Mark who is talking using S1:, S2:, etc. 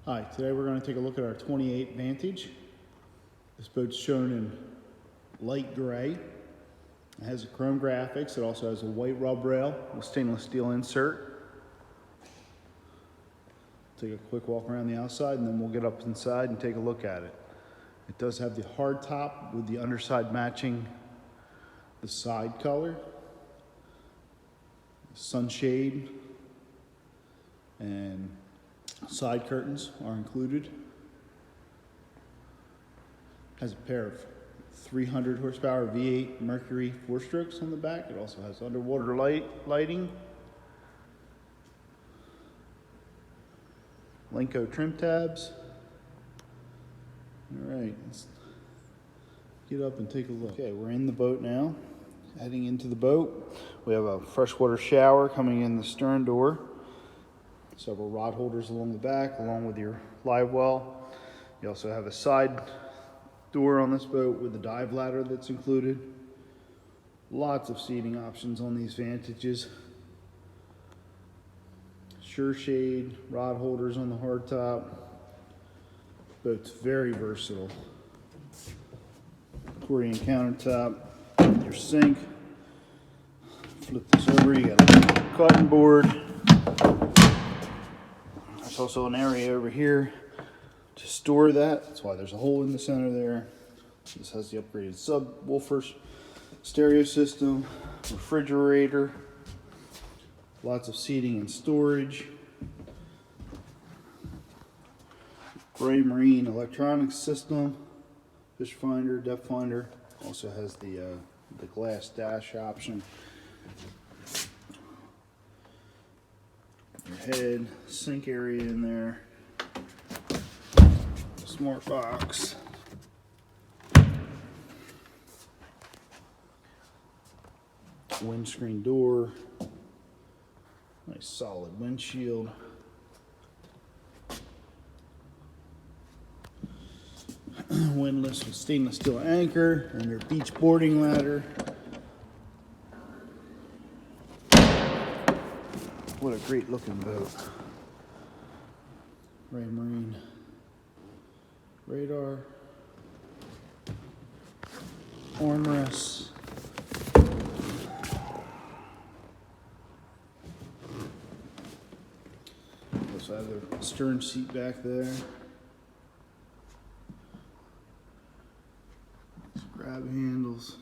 S1: Hi, today we're going to take a look at our 28 Vantage. This boat's shown in light gray. It has a chrome graphics. It also has a white rub rail with stainless steel insert. Take a quick walk around the outside and then we'll get up inside and take a look at it. It does have the hard top with the underside matching the side color. Sunshade and side curtains are included. Has a pair of 300 horsepower V8 Mercury 4-strokes on the back. It also has underwater lighting. Lenco trim tabs. All right, let's get up and take a look. Okay, we're in the boat now. Heading into the boat. We have a freshwater shower coming in the stern door. Several rod holders along the back, along with your live well. You also have a side door on this boat with a dive ladder that's included. Lots of seating options on these Vantages. Sure shade, rod holders on the hard top. Boat's very versatile. Accordion countertop, your sink. Flip this over, you got a cutting board. There's also an area over here to store that. That's why there's a hole in the center there. This has the upgraded subwoofer stereo system, refrigerator, lots of seating and storage. Gray marine electronics system, fish finder, depth finder. Also has the glass dash option. Your head, sink area in there, smart box, windscreen door, nice solid windshield, windlass with stainless steel anchor, and your beach boarding ladder. What a great looking boat. Marine radar, armrests, also have the stern seat back there. Grab handles.